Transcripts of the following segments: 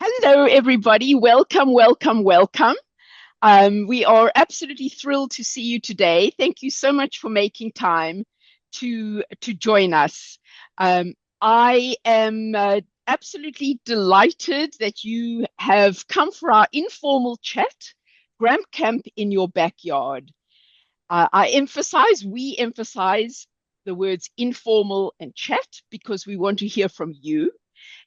Hello, everybody. Welcome, welcome, welcome. We are absolutely thrilled to see you today. Thank you so much for making time to join us. I am absolutely delighted that you have come for our informal chat, Gramp Camp in your backyard. We emphasize the words informal and chat because we want to hear from you.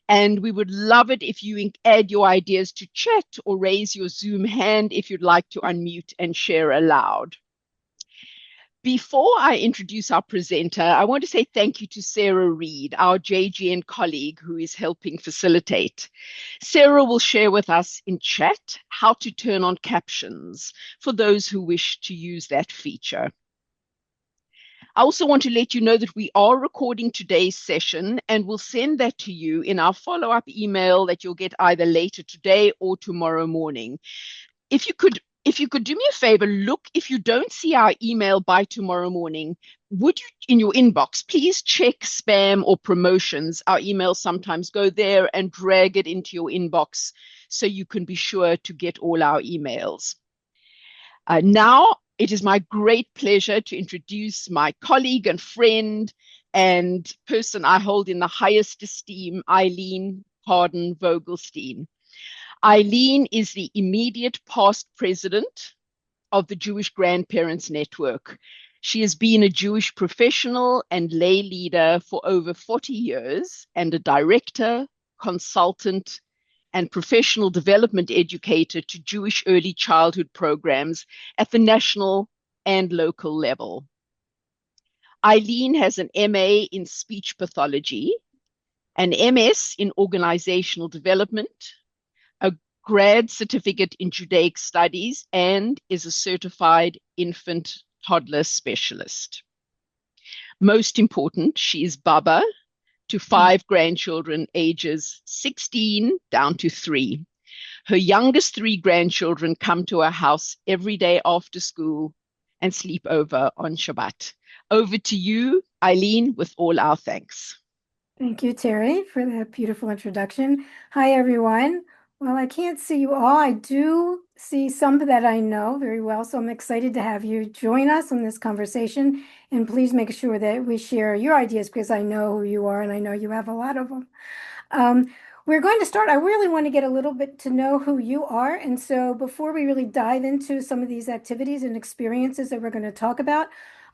And we would love it if you add your ideas to chat or raise your Zoom hand if you'd like to unmute and share aloud. Before I introduce our presenter, I want to say thank you to Sarah Reed, our JGN colleague who is helping facilitate. Sarah will share with us in chat how to turn on captions for those who wish to use that feature. I also want to let you know that we are recording today's session and we'll send that to you in our follow-up email that you'll get either later today or tomorrow morning. If you could do me a favor, look, if you don't see our email by tomorrow morning, would you, in your inbox, please check spam or promotions? Our emails sometimes go there, and drag it into your inbox so you can be sure to get all our emails. Now, it is my great pleasure to introduce my colleague and friend and person I hold in the highest esteem, Ilene Cardin Vogelstein. Ilene is the immediate past president of the Jewish Grandparents Network. She has been a Jewish professional and lay leader for over 40 years and a director, consultant, and professional development educator to Jewish early childhood programs at the national and local level. Ilene has an MA in speech pathology, an MS in organizational development, a grad certificate in Judaic studies, and is a certified infant toddler specialist. Most important, she is Baba to 5 grandchildren ages 16 down to 3. Her youngest 3 grandchildren come to her house every day after school and sleep over on Shabbat. Over to you, Ilene, with all our thanks. Thank you, Terry, for that beautiful introduction. Hi, everyone. Well, I can't see you all. I do see some that I know very well, so I'm excited to have you join us on this conversation. And please make sure that we share your ideas because I know who you are and I know you have a lot of them. We're going to start. I really want to get a little bit to know who you are. And so before we really dive into some of these activities and experiences that we're going to talk about,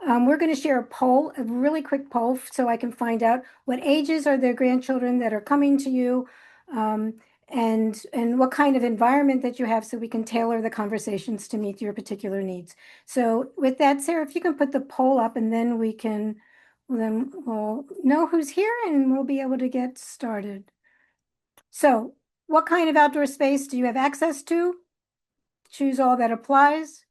we're going to share a poll, a really quick poll, so I can find out what ages are their grandchildren that are coming to you, and what kind of environment that you have so we can tailor the conversations to meet your particular needs. So with that, Sarah, if you can put the poll up and then we'll know who's here and we'll be able to get started. So what kind of outdoor space do you have access to? Choose all that applies.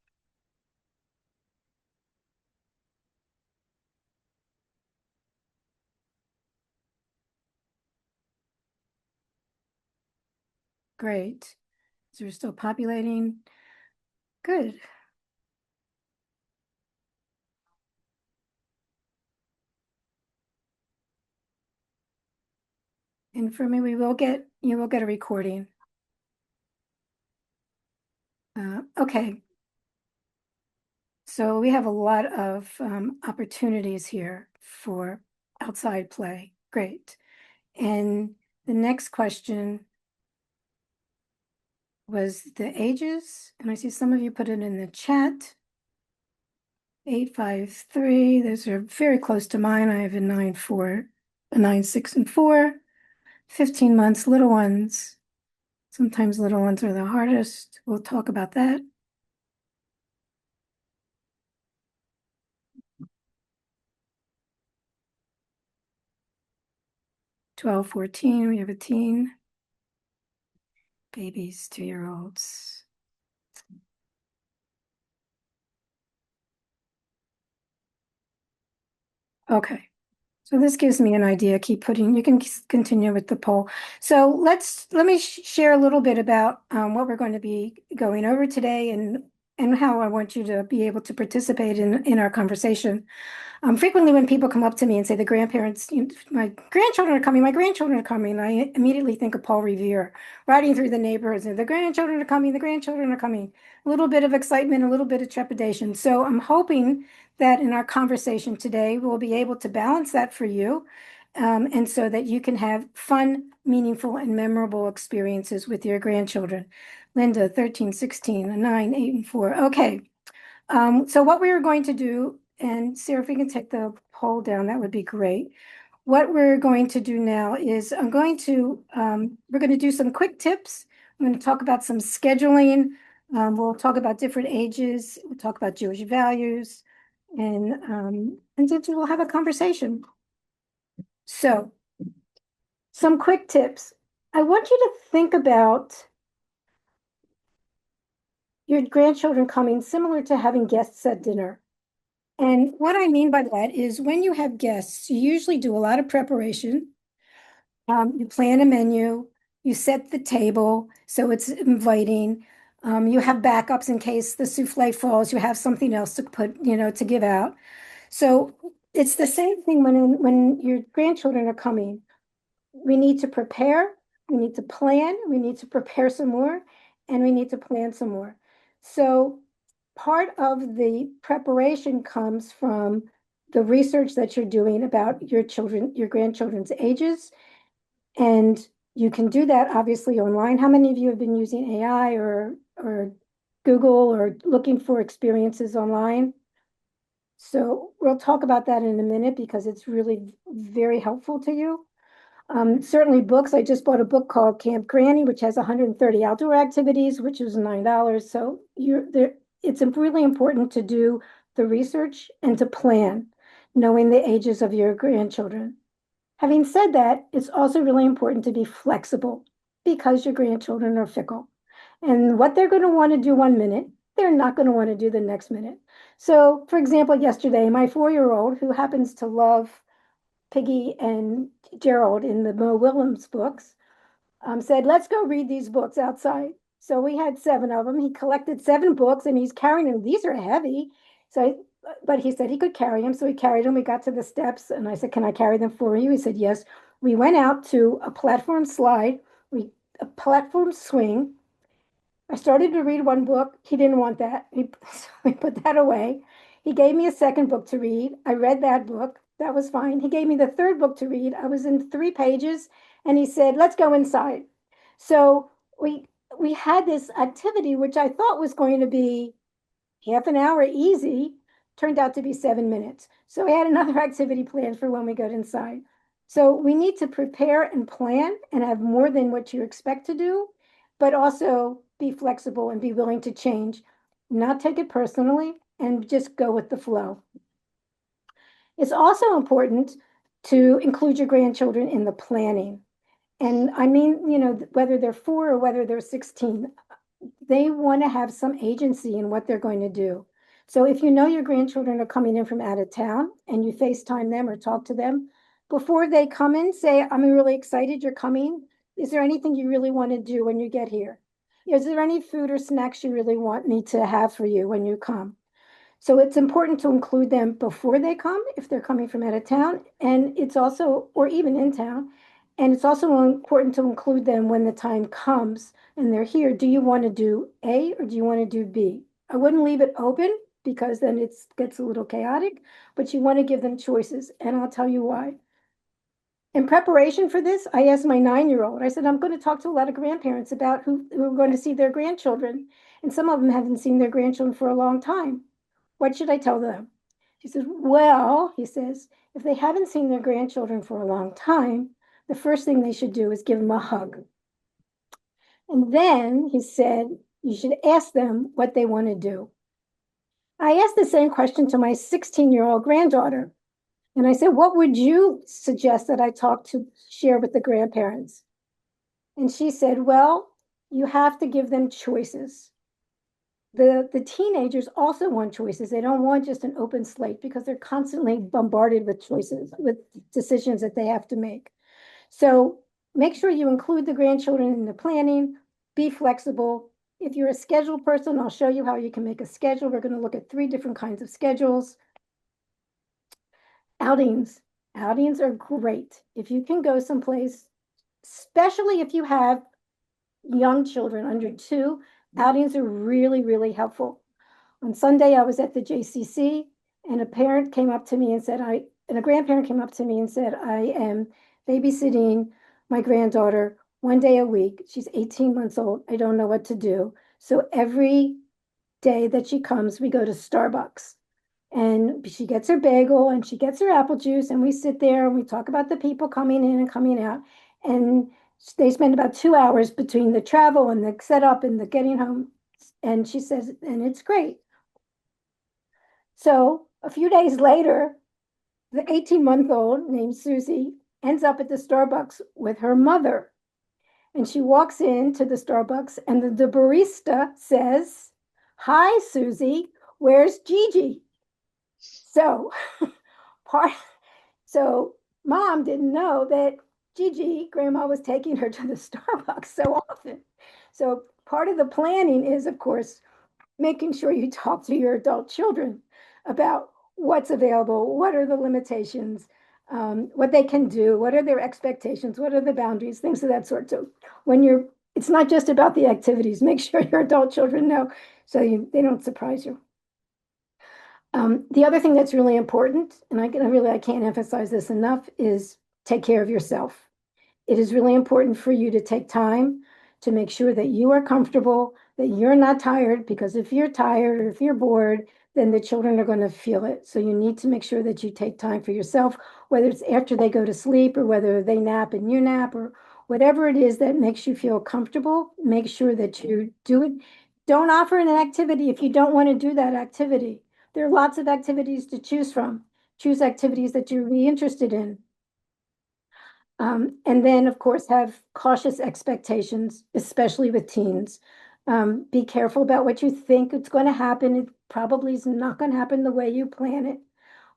Great. So we're still populating. Good. And for me, you will get a recording. Okay. So we have a lot of opportunities here for outside play. Great. And the next question was the ages. And I see some of you put it in the chat. 853, those are very close to mine. I have a 9, 6, and 4. 15 months, little ones. Sometimes little ones are the hardest. We'll talk about that. Twelve, 14, we have a teen. Babies, 2-year-olds. Okay. So this gives me an idea. You can continue with the poll. So let me share a little bit about what we're going to be going over today and how I want you to be able to participate in our conversation. Frequently when people come up to me and say the grandparents, my grandchildren are coming, my grandchildren are coming, I immediately think of Paul Revere riding through the neighborhoods and the grandchildren are coming, the grandchildren are coming. A little bit of excitement, a little bit of trepidation. So I'm hoping that in our conversation today, we'll be able to balance that for you. And so that you can have fun, meaningful, and memorable experiences with your grandchildren. Linda, 13, 16, 9, 8, and 4. Okay. So what we are going to do, and Sarah, if we can take the poll down, that would be great. What we're going to do now is we're going to do some quick tips. I'm going to talk about some scheduling. We'll talk about different ages. We'll talk about Jewish values, and then we'll have a conversation. So, some quick tips. I want you to think about your grandchildren coming similar to having guests at dinner. And what I mean by that is when you have guests, you usually do a lot of preparation. You plan a menu, you set the table so it's inviting. You have backups in case the souffle falls, you have something else to put, to give out. So it's the same thing when your grandchildren are coming. We need to prepare, we need to plan, we need to prepare some more, and we need to plan some more. So part of the preparation comes from the research that you're doing about your children, your grandchildren's ages. And you can do that obviously online. How many of you have been using AI or Google or looking for experiences online? So we'll talk about that in a minute because it's really very helpful to you. Certainly books. I just bought a book called Camp Granny, which has 130 outdoor activities, which is $9. So you're there. It's really important to do the research and to plan, knowing the ages of your grandchildren. Having said that, it's also really important to be flexible because your grandchildren are fickle. And what they're going to want to do 1 minute, they're not going to want to do the next minute. So, for example, yesterday, my 4-year-old, who happens to love Piggy and Gerald in the Mo Willems books, said, let's go read these books outside. So we had 7 of them. He collected 7 books and he's carrying them. These are heavy. But he said he could carry them. So he carried them. We got to the steps and I said, can I carry them for you? He said, yes. We went out to a platform slide, a platform swing. I started to read one book. He didn't want that. We put that away. He gave me a second book to read. I read that book. That was fine. He gave me the third book to read. I was in 3 pages and he said, let's go inside. So we had this activity, which I thought was going to be half an hour easy, turned out to be 7 minutes. So we had another activity planned for when we got inside. So we need to prepare and plan and have more than what you expect to do, but also be flexible and be willing to change, not take it personally, and just go with the flow. It's also important to include your grandchildren in the planning. And I mean, whether they're 4 or whether they're 16, they want to have some agency in what they're going to do. So if you know your grandchildren are coming in from out of town and you FaceTime them or talk to them, before they come in, say, I'm really excited you're coming. Is there anything you really want to do when you get here? Is there any food or snacks you really want me to have for you when you come? So it's important to include them before they come, if they're coming from out of town, and it's also, or even in town. And it's also important to include them when the time comes and they're here. Do you want to do A or do you want to do B? I wouldn't leave it open because then it gets a little chaotic, but you want to give them choices. And I'll tell you why. In preparation for this, I asked my 9-year-old, I said, I'm going to talk to a lot of grandparents about who are going to see their grandchildren. And some of them haven't seen their grandchildren for a long time. What should I tell them? She says, well, he says, if they haven't seen their grandchildren for a long time, the first thing they should do is give them a hug. And then he said, you should ask them what they want to do. I asked the same question to my 16-year-old granddaughter. And I said, what would you suggest that I share with the grandparents? And she said, well, you have to give them choices. The teenagers also want choices. They don't want just an open slate because they're constantly bombarded with choices, with decisions that they have to make. So make sure you include the grandchildren in the planning, be flexible, If you're a schedule person, I'll show you how you can make a schedule. We're going to look at 3 different kinds of schedules. Outings. Outings are great. If you can go someplace, especially if you have young children under 2, outings are really, really helpful. On Sunday, I was at the JCC, and a parent came up to me and said, and a grandparent came up to me and said, I am babysitting my granddaughter 1 day a week. She's 18 months old. I don't know what to do. So every day that she comes, we go to Starbucks. And she gets her bagel and she gets her apple juice, and we sit there and we talk about the people coming in and coming out. And they spend about 2 hours between the travel and the setup and the getting home. And she says, and it's great. So a few days later, the 18-month-old named Susie ends up at the Starbucks with her mother. And she walks into the Starbucks, and the barista says, "Hi, Susie, where's Gigi?" So part so mom didn't know that Gigi, grandma, was taking her to the Starbucks so often. So part of the planning is, of course, making sure you talk to your adult children about what's available, what are the limitations, what they can do, what are their expectations, what are the boundaries, things of that sort. So it's not just about the activities. Make sure your adult children know so they don't surprise you. The other thing that's really important, and I can't emphasize this enough, is take care of yourself. It is really important for you to take time to make sure that you are comfortable, that you're not tired, because if you're tired or if you're bored, then the children are going to feel it. So you need to make sure that you take time for yourself, whether it's after they go to sleep or whether they nap and you nap or whatever it is that makes you feel comfortable. Make sure that you do it. Don't offer an activity if you don't want to do that activity. There are lots of activities to choose from. Choose activities that you're really interested in. And then, of course, have cautious expectations, especially with teens. Be careful about what you think it's going to happen. It probably is not going to happen the way you plan it,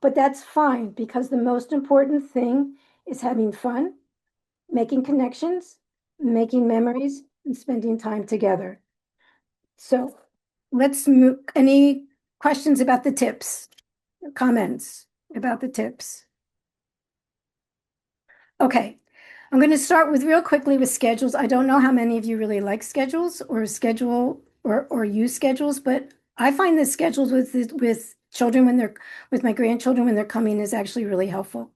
but that's fine because the most important thing is having fun, making connections, making memories, and spending time together. So let's move. Any questions about the tips, comments about the tips? Okay, I'm going to start with real quickly with schedules. I don't know how many of you really like schedules or schedule or use schedules, but I find the schedules with children with my grandchildren when they're coming is actually really helpful.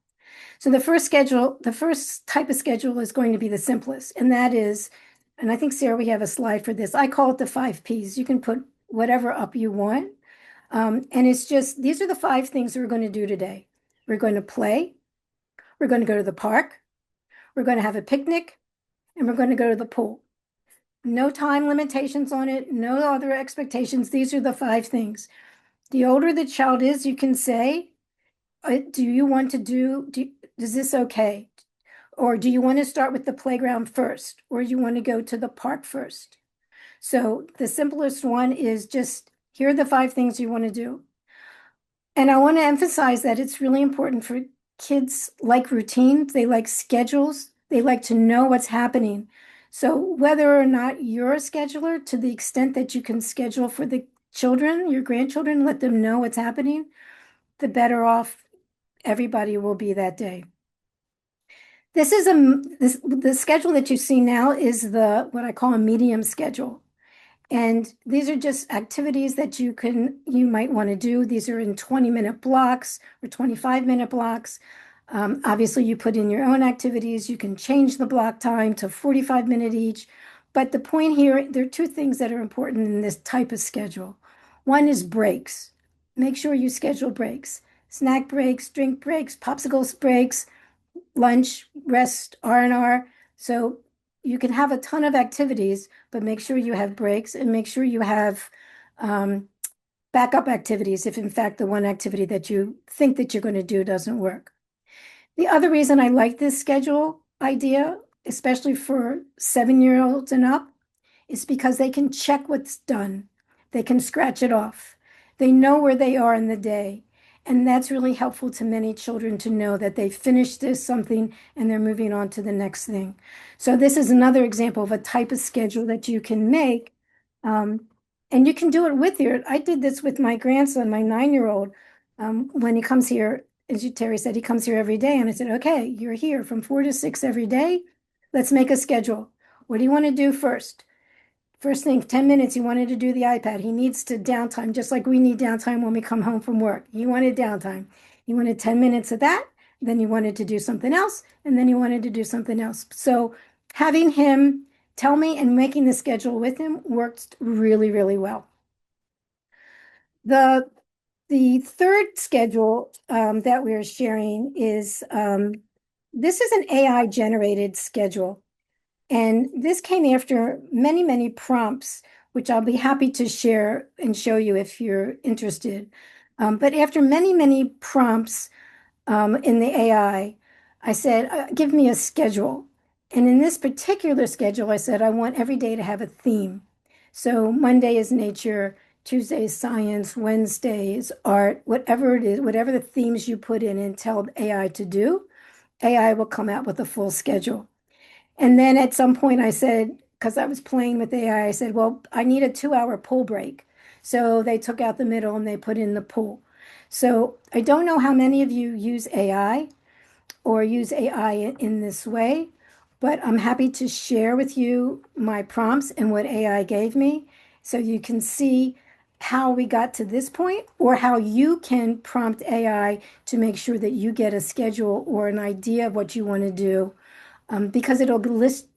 So the first type of schedule is going to be the simplest, and that is, and I think Sarah, we have a slide for this. I call it the 5 Ps. You can put whatever up you want. And it's just, these are the 5 things that we're going to do today. We're going to play. We're going to go to the park. We're going to have a picnic, and we're going to go to the pool. No time limitations on it, no other expectations. These are the 5 things. The older the child is, you can say, do you want to is this okay? Or do you want to start with the playground first? Or do you want to go to the park first? So the simplest one is just, here are the 5 things you want to do. And I want to emphasize that it's really important for kids like routines, they like schedules, they like to know what's happening. So whether or not you're a scheduler, to the extent that you can schedule for the children, your grandchildren, let them know what's happening, the better off everybody will be that day. The schedule that you see now is what I call a medium schedule. And these are just activities that you might want to do. These are in 20-minute blocks or 25-minute blocks. Obviously, you put in your own activities. You can change the block time to 45-minute each. But the point here, there are 2 things that are important in this type of schedule. One is breaks. Make sure you schedule breaks. Snack breaks, drink breaks, popsicles breaks, lunch, rest, R&R. So you can have a ton of activities, but make sure you have breaks and make sure you have backup activities if in fact the one activity that you think that you're going to do doesn't work. The other reason I like this schedule idea, especially for 7-year-olds and up, is because they can check what's done. They can scratch it off. They know where they are in the day. And that's really helpful to many children to know that they finished something and they're moving on to the next thing. So this is another example of a type of schedule that you can make Um, and you can do it with I did this with my grandson, my 9-year-old, when he comes here, as Terry said, he comes here every day. And I said, okay, you're here from 4 to 6 every day. Let's make a schedule. What do you want to do first? First thing, 10 minutes, he wanted to do the iPad. He needs to downtime, just like we need downtime when we come home from work. He wanted downtime. He wanted 10 minutes of that. Then he wanted to do something else. And then he wanted to do something else. So having him tell me and making the schedule with him worked really, really well. The the third schedule that we're sharing is this is an AI generated schedule. And this came after many, many prompts, which I'll be happy to share and show you if you're interested. But after many, many prompts in the I said, give me a schedule. And in this particular schedule, I said, I want every day to have a theme. So Monday is nature, Tuesday is science, Wednesday is art, whatever it is, whatever the themes you put in and tell AI to do, AI will come out with a full schedule. And then at some point I said, because I was playing with AI, I said, well, I need a 2 hour pool break. So they took out the middle and they put in the pool. So I don't know how many of you use AI or use AI in this way, but I'm happy to share with you my prompts and what AI gave me so you can see how we got to this point or how you can prompt AI to make sure that you get a schedule or an idea of what you want to do, because it'll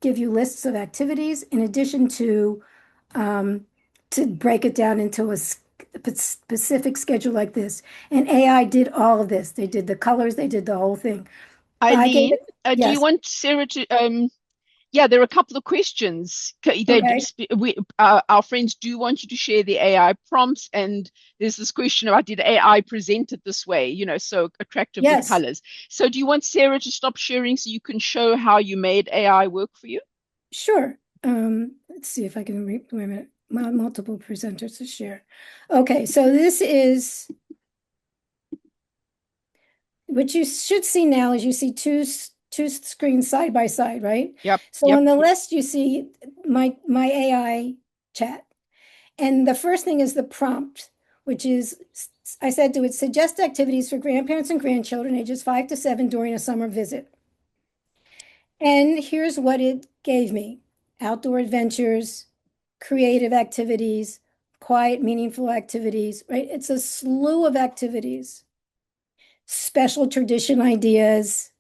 give you lists of activities in addition to break it down into a specific schedule like this. And AI did all of this. They did the colors, they did the whole thing. I gave Eileen, it, do you yes, want Sarah to yeah, there are a couple of questions. okay, Our friends do want you to share the AI prompts, and there's this question about did AI present it this way, so attractive with yes, colors. So, do you want Sarah to stop sharing so you can show how you made AI work for you? sure. Let's see if I can wait a minute. Multiple presenters to share. Okay, so this is what you should see now is you see two screens side by side, right? Yep, So yep. on the left, you see my AI chat. And the first thing is the prompt, which is I said to it, suggest activities for grandparents and grandchildren ages 5 to 7 during a summer visit. And here's what it gave me: outdoor adventures, creative activities, quiet, meaningful activities, right? It's a slew of activities, special tradition ideas,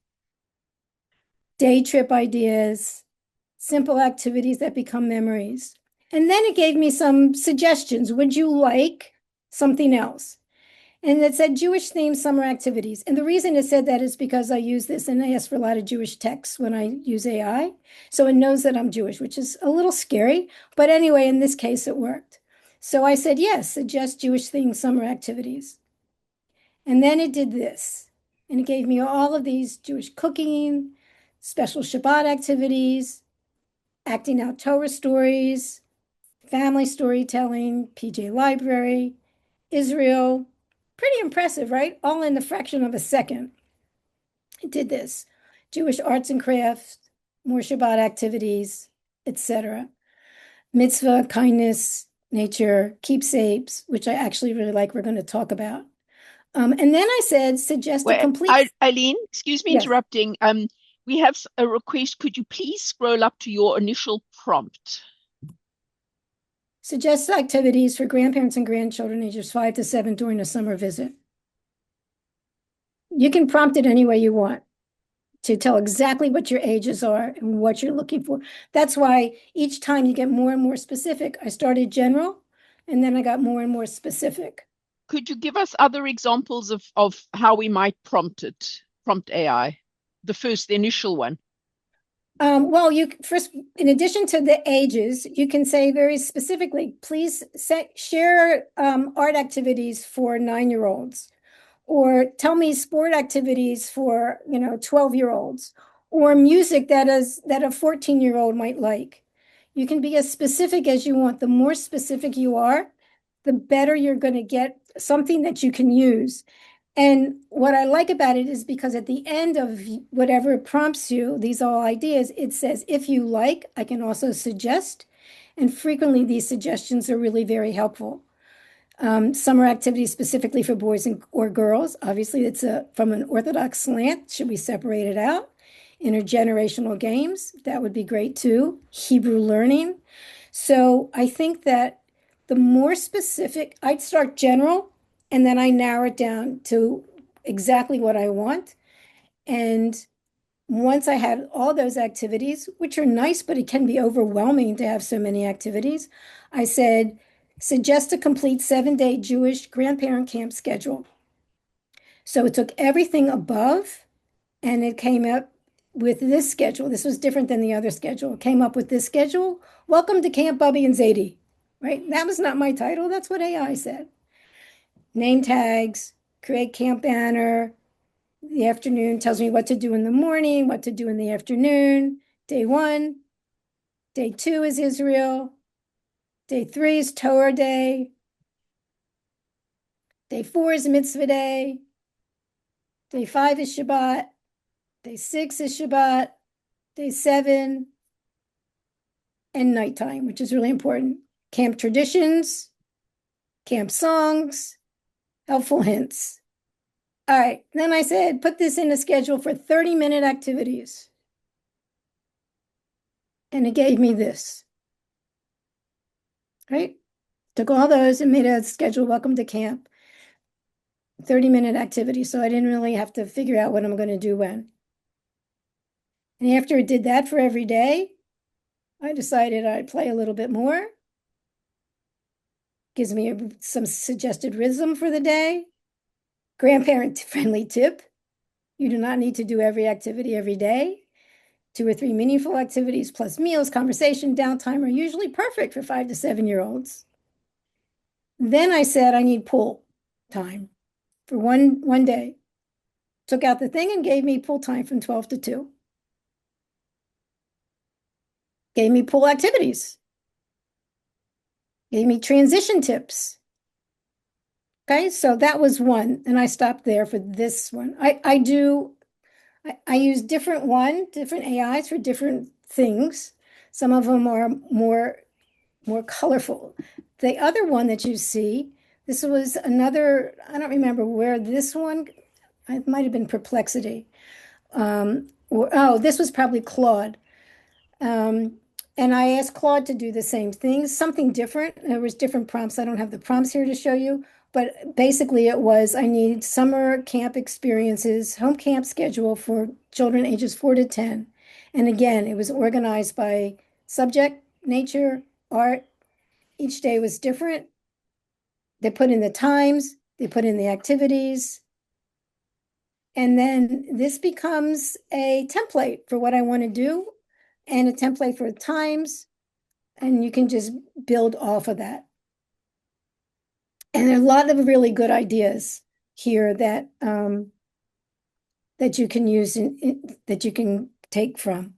day trip ideas, simple activities that become memories. And then it gave me some suggestions. Would you like something else? And it said Jewish themed summer activities. And the reason it said that is because I use this and I ask for a lot of Jewish texts when I use AI. So it knows that I'm Jewish, which is a little scary. But anyway, in this case, it worked. So I said, yes, suggest Jewish themed summer activities. And then it did this. And it gave me all of these Jewish cooking, special Shabbat activities, acting out Torah stories, family storytelling, PJ Library, Israel. Pretty impressive, right? All in the fraction of a second. It did this. Jewish arts and crafts, more Shabbat activities, etc. Mitzvah, kindness, nature, keepsakes, which I actually really like, we're going to talk about. And then I said, suggest a Wait, complete, Eileen, excuse me yes, interrupting. We have a request. Could you please scroll up to your initial prompt? suggest activities for grandparents and grandchildren ages 5 to 7 during a summer visit. You can prompt it any way you want to tell exactly what your ages are and what you're looking for. That's why each time you get more and more specific. I started general and then I got more and more specific. Could you give us other examples of how we might prompt AI? The initial one. Well, you first, in addition to the ages, you can say very specifically, please share art activities for 9-year-olds, or tell me sport activities for 12-year-olds, or music that a 14-year-old might like. You can be as specific as you want. The more specific you are, the better you're going to get something that you can use. And what I like about it is because at the end of whatever it prompts you, these all ideas, it says, if you like, I can also suggest. And frequently these suggestions are really very helpful. Summer activities specifically for boys or girls. Obviously, it's from an Orthodox slant. Should we separate it out? Intergenerational games, that would be great too. Hebrew learning. So I think that the more specific, I'd start general and then I narrow it down to exactly what I want. And once I had all those activities, which are nice, but it can be overwhelming to have so many activities, I said, suggest a complete 7-day Jewish grandparent camp schedule. So it took everything above and it came up with this schedule. This was different than the other schedule. It came up with this schedule. Welcome to Camp Bubby and Zadie, right? That was not my title. That's what AI said. Name tags, create camp banner. The afternoon tells me what to do in the morning, what to do in the afternoon. Day 1, day 2 is Israel. Day 3 is Torah day. Day 4 is Mitzvah day. Day 5 is Shabbat. Day 6 is Shabbat. Day 7 and nighttime, which is really important. Camp traditions, camp songs, helpful hints. All right, then I said, put this in a schedule for 30-minute activities. And it gave me this, right? Took all those and made a schedule, welcome to camp, 30-minute activity. So I didn't really have to figure out what I'm going to do when. And after it did that for every day, I decided I'd play a little bit more. Gives me some suggested rhythm for the day. Grandparent-friendly tip. You do not need to do every activity every day. 2 or 3 meaningful activities plus meals, conversation, downtime are usually perfect for 5 to 7-year-olds. Then I said I need pool time for one day. Took out the thing and gave me pool time from 12 to 2. Gave me pool activities. Gave me transition tips. Okay, so that was one, and I stopped there for this one. I use different AIs for different things. Some of them are more colorful. The other one that you see, this was another, I don't remember where this one, it might have been Perplexity. This was probably Claude. And I asked Claude to do the same thing, something different. There was different prompts. I don't have the prompts here to show you, but basically it was, I need summer camp experiences, home camp schedule for children ages 4 to 10. And again, it was organized by subject, nature, art. Each day was different. They put in the times, they put in the activities. And then this becomes a template for what I want to do and a template for times. And you can just build off of that. And there are a lot of really good ideas here that that you can use that you can take from.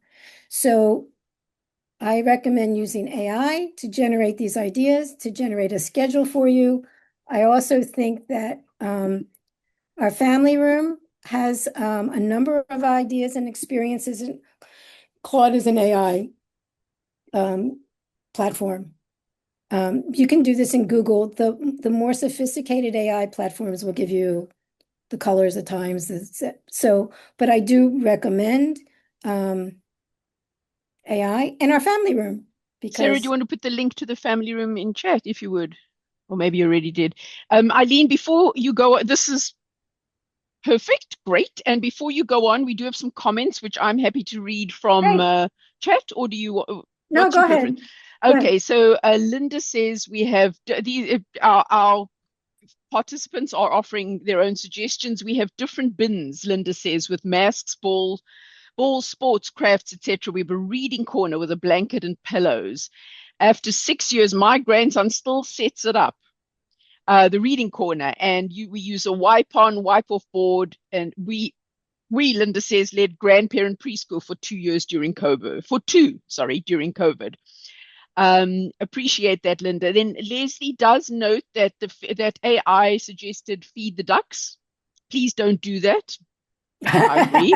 So I recommend using AI to generate these ideas, to generate a schedule for you. I also think that our family room has a number of ideas and experiences. And Claude is an AI platform. You can do this in Google. The more sophisticated AI platforms will give you the colors, the times. So, but I do recommend AI and our family room Sarah, do you because want to put the link to the family room in chat if you would? Or maybe you already did. Eileen, before you go, this is perfect, great. And before you go on, we do have some comments, which I'm happy to read from Great. chat, or No, what's go your ahead. preference? Go ahead. Okay, so Linda says we have our participants are offering their own suggestions. We have different bins, Linda says, with masks, balls, sports, crafts, etc. We have a reading corner with a blanket and pillows. After 6 years, my grandson still sets it up, the reading corner, and we use a wipe on, wipe off board, and Linda says, led grandparent preschool for 2 years during COVID, during COVID. Appreciate that, Linda. Then Leslie does note that that AI suggested feed the ducks. Please don't do that. I agree.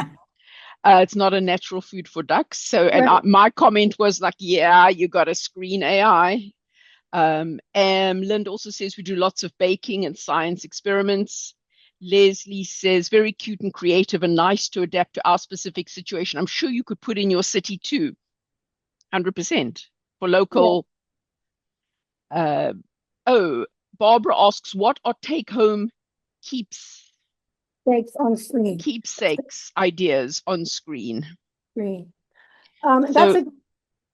It's not a natural food for ducks. So, Right. my comment was like, yeah, you got to screen AI. Lind also says we do lots of baking and science experiments. Leslie says very cute and creative and nice to adapt to our specific situation. I'm sure you could put in your city too, 100% for Yeah. local. Uh, oh, Barbara asks, what are take-home keeps Bakes on screen. keepsakes ideas on screen? Screen. That's So, a, go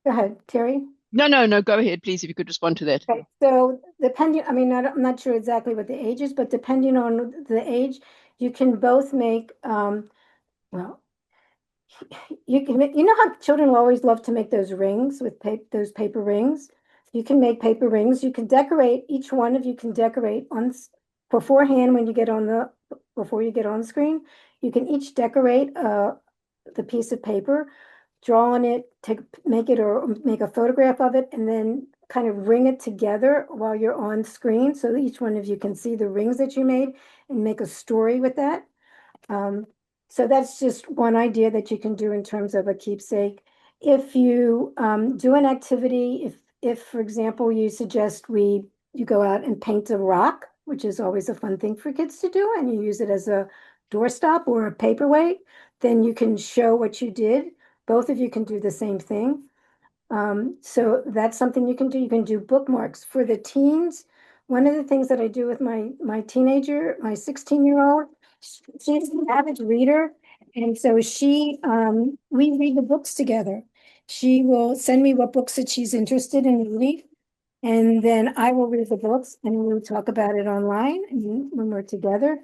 ahead, Terry. no, no, no, go ahead, please, if you could respond to that. Okay, so depending, I mean, I'm not sure exactly what the age is, but depending on the age, you can both make, well, you can make, you know how children always love to make those rings with those paper rings? You can make paper rings. You can decorate, each one of you can decorate beforehand when you get on before you get on screen. You can each decorate the piece of paper, draw on it, make it or make a photograph of it, and then kind of ring it together while you're on screen. So each one of you can see the rings that you made and make a story with that. Um, so that's just one idea that you can do in terms of a keepsake. If you do an activity, if for example you suggest you go out and paint a rock, which is always a fun thing for kids to do, and you use it as a doorstop or a paperweight, then you can show what you did. Both of you can do the same thing. So that's something you can do. You can do bookmarks for the teens. One of the things that I do with my teenager, my 16-year-old, she's an avid reader, and so we read the books together. She will send me what books that she's interested in reading, and then I will read the books and we'll talk about it online and when we're together.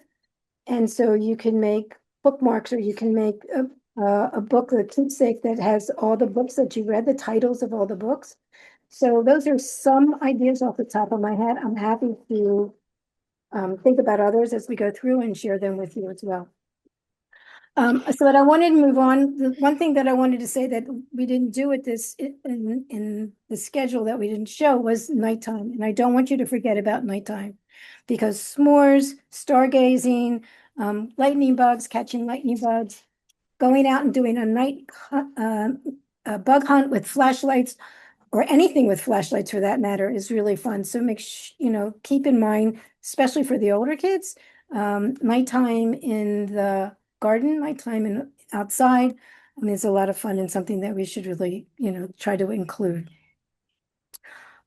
And so you can make bookmarks, or you can make a book, a keepsake that has all the books that you read, the titles of all the books. So those are some ideas off the top of my head. I'm happy to think about others as we go through and share them with you as well. So I wanted to move on. The one thing that I wanted to say that we didn't do with this in the schedule that we didn't show was nighttime. And I don't want you to forget about nighttime, because s'mores, stargazing, lightning bugs, catching lightning bugs, going out and doing a bug hunt with flashlights, or anything with flashlights for that matter, is really fun. So keep in mind, especially for the older kids, nighttime in the garden, nighttime outside. I mean, it's a lot of fun and something that we should really, try to include.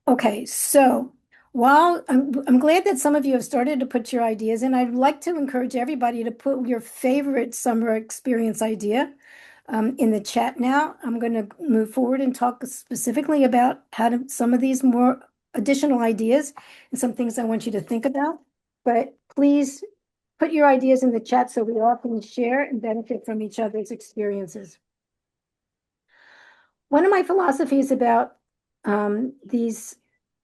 Okay, so while I'm glad that some of you have started to put your ideas in, I'd like to encourage everybody to put your favorite summer experience idea in the chat now. I'm going to move forward and talk specifically about some of these more additional ideas and some things I want you to think about. But please put your ideas in the chat so we all can share and benefit from each other's experiences. One of my philosophies about these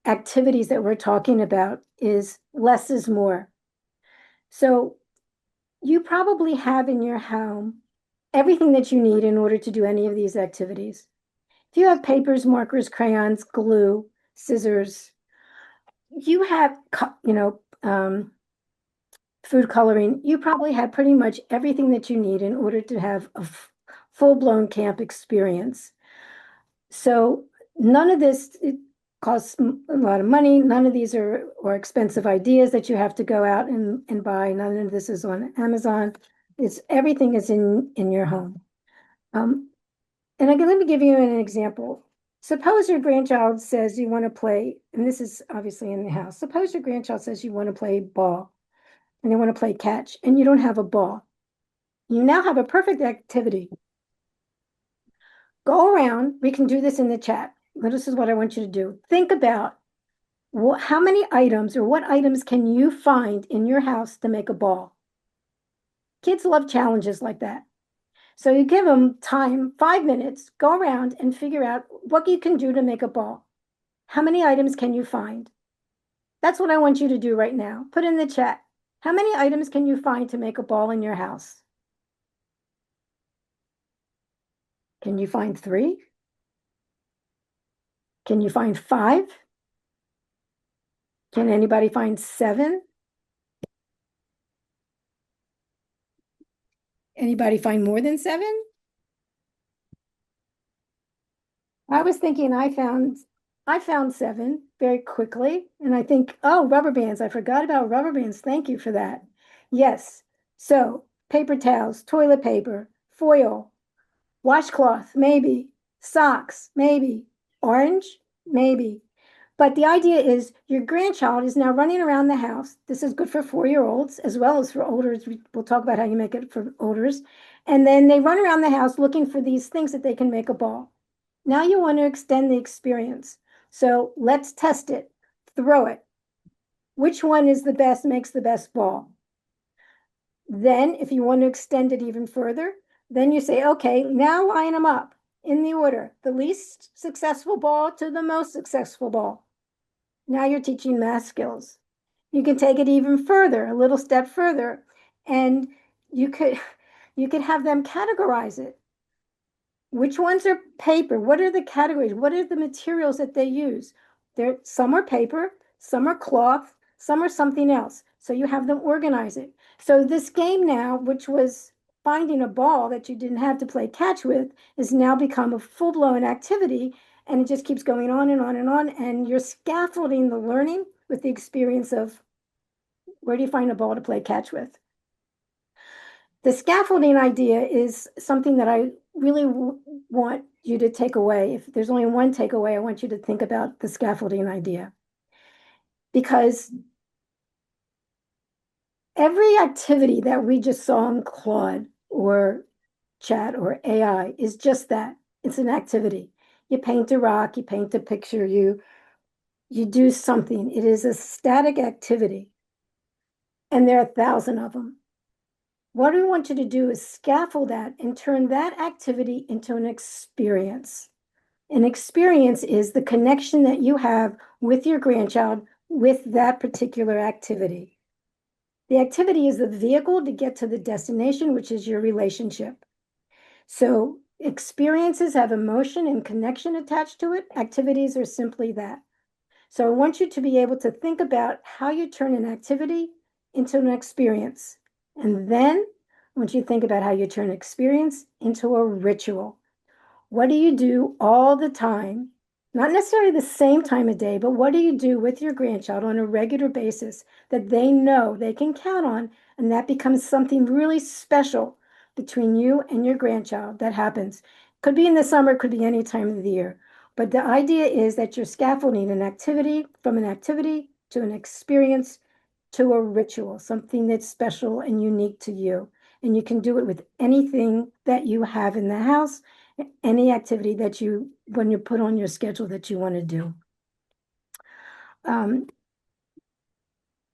activities that we're talking about is less is more. So you probably have in your home everything that you need in order to do any of these activities. If you have papers, markers, crayons, glue, scissors, you have, food coloring, you probably have pretty much everything that you need in order to have a full-blown camp experience. So none of this, it costs a lot of money. None of these are expensive ideas that you have to go out and buy. None of this is on Amazon. Everything is in your home. And let me give you an example. Suppose your grandchild says you want to play, and this is obviously in the house. Suppose your grandchild says you want to play ball and they want to play catch, and you don't have a ball. You now have a perfect activity. Go around. We can do this in the chat. This is what I want you to do. Think about how many items, or what items can you find in your house to make a ball? Kids love challenges like that. So you give them time, 5 minutes, go around and figure out what you can do to make a ball. How many items can you find? That's what I want you to do right now. Put in the chat. How many items can you find to make a ball in your house? Can you find 3? Can you find 5? Can anybody find 7? Anybody find more than 7? I was thinking I found seven very quickly. And I think, oh, rubber bands. I forgot about rubber bands. Thank you for that. Yes. So paper towels, toilet paper, foil, washcloth, maybe, socks, maybe, orange, maybe. But the idea is your grandchild is now running around the house. This is good for 4-year-olds as well as for olders. We'll talk about how you make it for olders. And then they run around the house looking for these things that they can make a ball. Now you want to extend the experience. So let's test it. Throw it. Which one is the best, makes the best ball? Then, if you want to extend it even further, then you say, okay, now line them up in the order, the least successful ball to the most successful ball. Now you're teaching math skills. You can take it even further, a little step further, and you could you could have them categorize it. Which ones are paper? What are the categories? What are the materials that they use? There, some are paper, some are cloth, some are something else. So you have them organize it. So this game now, which was finding a ball that you didn't have to play catch with, is now become a full-blown activity, and it just keeps going on and on and on. And you're scaffolding the learning with the experience of where do you find a ball to play catch with? The scaffolding idea is something that I really want you to take away. If there's only one takeaway, I want you to think about the scaffolding idea. Because every activity that we just saw in Claude or chat or AI is just that. It's an activity. You paint a rock, you paint a picture, you do something. It is a static activity. And there are 1,000 of them. What we want you to do is scaffold that and turn that activity into an experience. An experience is the connection that you have with your grandchild with that particular activity. The activity is the vehicle to get to the destination, which is your relationship. So experiences have emotion and connection attached to it. Activities are simply that. So I want you to be able to think about how you turn an activity into an experience. And then I want you to think about how you turn experience into a ritual. What do you do all the time? Not necessarily the same time of day, but what do you do with your grandchild on a regular basis that they know they can count on? And that becomes something really special between you and your grandchild that happens. Could be in the summer, could be any time of the year. But the idea is that you're scaffolding an activity from an activity to an experience to a ritual, something that's special and unique to you. And you can do it with anything that you have in the house, any activity that you, when you put on your schedule that you want to do. Um,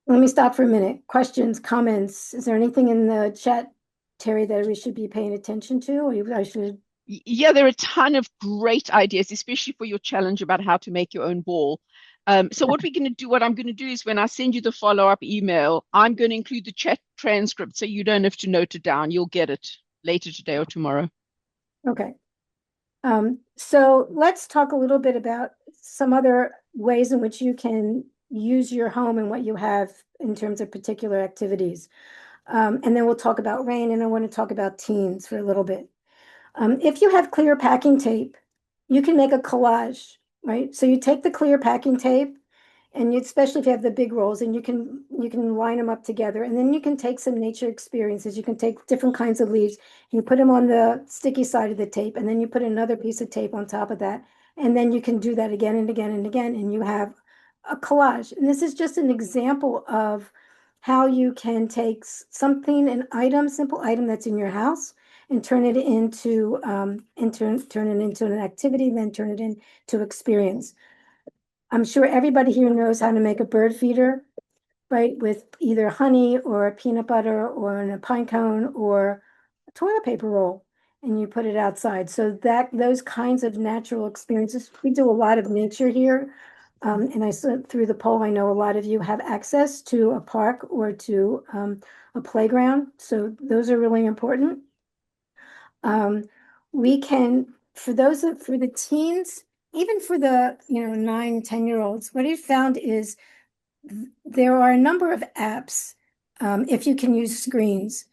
let me stop for a minute. Questions, comments? Is there anything in the chat, Terry, that we should be paying attention to? Or I should. Yeah, there are a ton of great ideas, especially for your challenge about how to make your own ball. So what I'm going to do is when I send you the follow-up email, I'm going to include the chat transcript so you don't have to note it down. You'll get it later today or tomorrow. Okay. So let's talk a little bit about some other ways in which you can use your home and what you have in terms of particular activities. And then we'll talk about rain, and I want to talk about teens for a little bit. If you have clear packing tape, you can make a collage, right? So you take the clear packing tape, and you, especially if you have the big rolls, and you can line them up together, and then you can take some nature experiences. You can take different kinds of leaves, and you put them on the sticky side of the tape, and then you put another piece of tape on top of that, and then you can do that again and again and again, and you have a collage. And this is just an example of how you can take something, an item, simple item that's in your house, and turn it into turn it into an activity, then turn it into experience. I'm sure everybody here knows how to make a bird feeder, right? With either honey or peanut butter or in a pine cone or a toilet paper roll, and you put it outside. So that those kinds of natural experiences, we do a lot of nature here. And I saw through the poll, I know a lot of you have access to a park or to a playground. So those are really important. We can, for the teens, even for the 9, 10-year-olds, what I found is there are a number of apps, if you can use screens,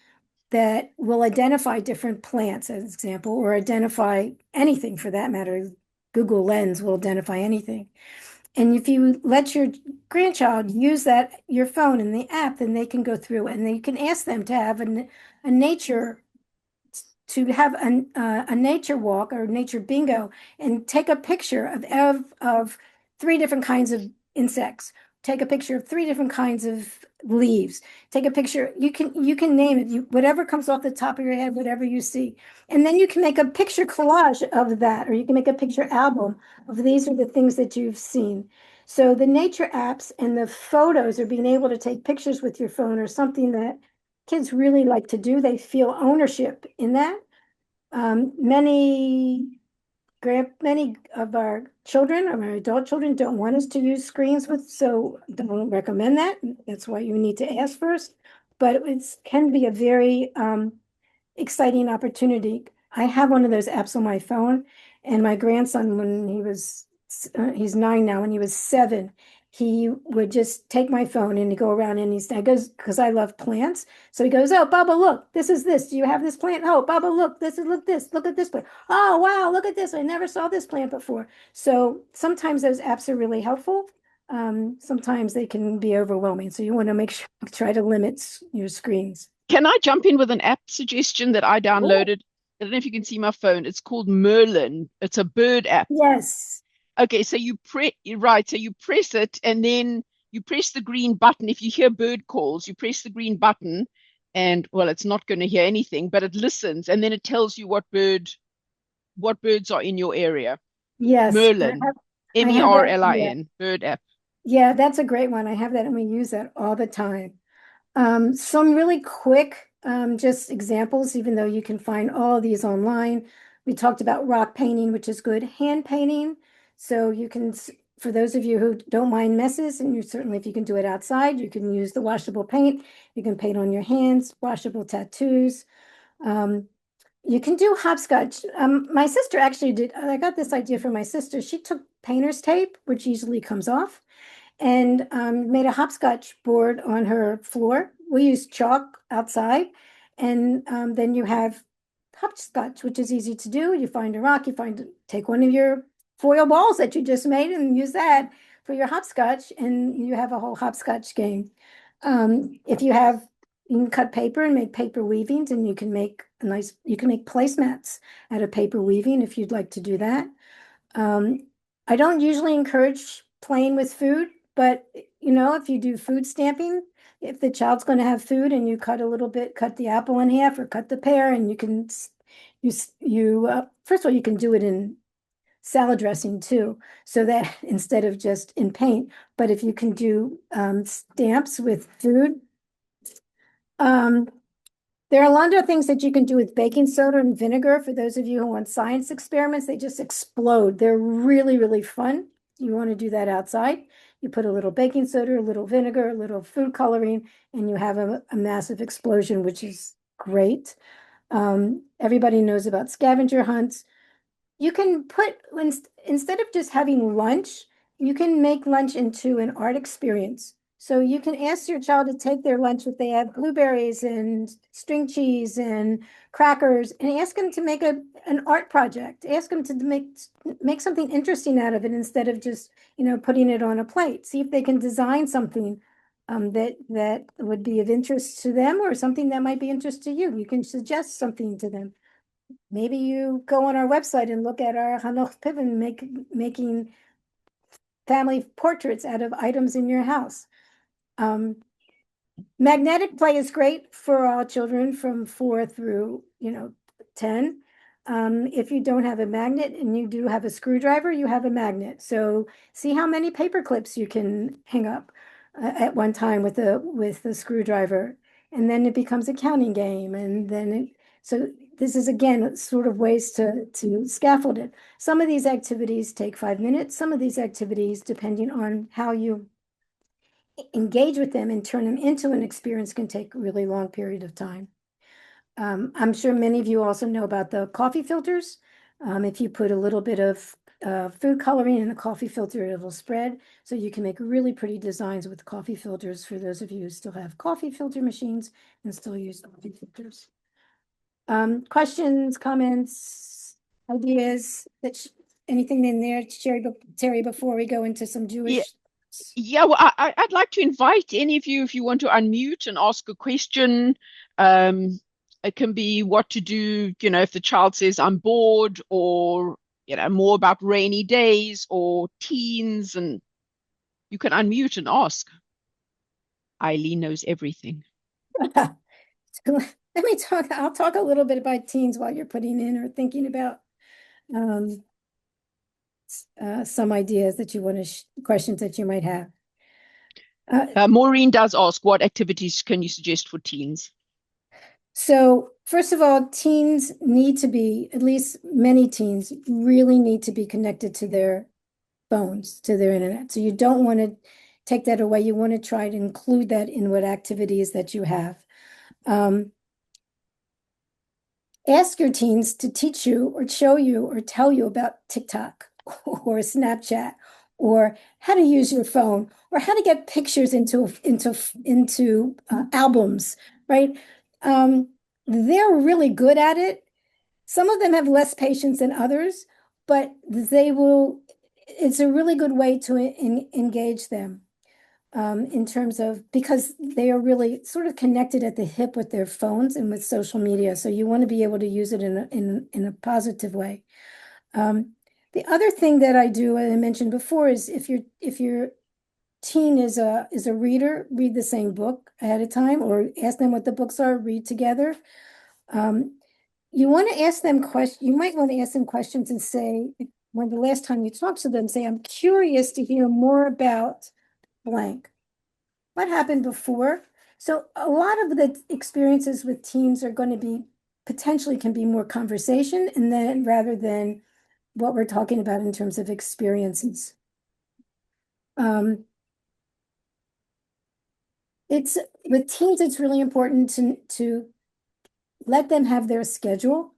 that will identify different plants, as an example, or identify anything for that matter, Google Lens will identify anything. And if you let your grandchild use your phone and the app, then they can go through and then you can ask them to have a nature a nature walk or nature bingo and take a picture of three different kinds of insects. Take a picture of three different kinds of leaves. Take a picture. You can name it. Whatever comes off the top of your head, whatever you see, and then you can make a picture collage of that, or you can make a picture album of these are the things that you've seen. So the nature apps and the photos or being able to take pictures with your phone are something that kids really like to do. They feel ownership in that. Many of our children, of our adult children, don't want us to use screens with, so don't recommend that. That's why you need to ask first. But it can be a very exciting opportunity. I have one of those apps on my phone, and my grandson, he's 9 now, when he was 7, he would just take my phone and he'd go around and I goes, because I love plants. So he goes, oh, Bubba, look, this is this. Do you have this plant? Oh, Bubba, look, look at this plant. Oh, wow, look at this. I never saw this plant before. So sometimes those apps are really helpful. Sometimes they can be overwhelming. So you want to make sure, try to limit your screens. Can I jump in with an app suggestion that I Oh, downloaded? I don't know if you can see my phone. It's called Merlin. It's a bird app. yes. Okay, so so you press it and then you press the green button. If you hear bird calls, you press the green button and well, it's not going to hear anything, but it listens and then it tells you what birds are in your area. Yes, Merlin, I have that. Yeah. Merlin, bird app. Yeah, that's a great one. I have that and we use that all the time. Some really quick, just examples, even though you can find all of these online. We talked about rock painting, which is good. Hand painting. So you can, for those of you who don't mind messes, and you certainly, if you can do it outside, you can use the washable paint. You can paint on your hands, washable tattoos. Um, you can do hopscotch. My sister actually did. I got this idea from my sister. She took painter's tape, which easily comes off, and made a hopscotch board on her floor. We use chalk outside, and then you have hopscotch, which is easy to do. You find a rock, take one of your foil balls that you just made and use that for your hopscotch, and you have a whole hopscotch game. If you have, you can cut paper and make paper weavings, and you can make placemats out of paper weaving if you'd like to do that. Um, I don't usually encourage playing with food, but if you do food stamping, if the child's going to have food and you cut the apple in half or cut the pear, and first of all, you can do it in salad dressing too, so that instead of just in paint, but if you can do stamps with food, um, there are a lot of things that you can do with baking soda and vinegar. For those of you who want science experiments, they just explode. They're really, really fun. You want to do that outside. You put a little baking soda, a little vinegar, a little food coloring, and you have a massive explosion, which is great. Everybody knows about scavenger hunts. You can instead of just having lunch, you can make lunch into an art experience. So you can ask your child to take their lunch if they have blueberries and string cheese and crackers, and ask them to make an art project. Ask them to make something interesting out of it instead of just, putting it on a plate. See if they can design something that would be of interest to them, or something that might be interest to you. You can suggest something to them. Maybe you go on our website and look at our Hanoch Piven making family portraits out of items in your house. Um, Magnetic play is great for all children from 4 through 10. If you don't have a magnet and you do have a screwdriver, you have a magnet. So see how many paper clips you can hang up at one time with the screwdriver, and then it becomes a counting game. And then so this is again sort of ways to scaffold it. Some of these activities take 5 minutes. Some of these activities, depending on how you engage with them and turn them into an experience, can take a really long period of time. I'm sure many of you also know about the coffee filters. If you put a little bit of food coloring in a coffee filter, it will spread. So you can make really pretty designs with coffee filters for those of you who still have coffee filter machines and still use coffee filters. Questions, comments, ideas anything in there, Terry, before we go into some Yeah, Jewish? yeah. Well, I'd like to invite any of you if you want to unmute and ask a question. Um, it can be what to do, if the child says I'm bored, or more about rainy days or teens, and you can unmute and ask. Eileen knows everything. So let me talk. I'll talk a little bit about teens while you're putting in or thinking about um, some ideas that you want to questions that you might have. Uh, Maureen does ask, what activities can you suggest for teens? so first of all, teens need to be, at least many teens really need to be connected to their phones, to their internet. So you don't want to take that away. You want to try to include that in what activities that you have. Um, Ask your teens to teach you or show you or tell you about TikTok or Snapchat or how to use your phone or how to get pictures into albums, right? Um, they're really good at it. Some of them have less patience than others, but they will. It's a really good way to engage them in terms of because they are really sort of connected at the hip with their phones and with social media. So you want to be able to use it in a positive way. The other thing that I do, as I mentioned before, is if your teen is a reader, read the same book ahead of time, or ask them what the books are, read together. Um, you want to ask them questions. You might want to ask them questions and say, when the last time you talked to them, say, I'm curious to hear more about blank. What happened before? So a lot of the experiences with teens are going to be potentially can be more conversation and then rather than what we're talking about in terms of experiences. Um, it's with teens, it's really important to let them have their schedule.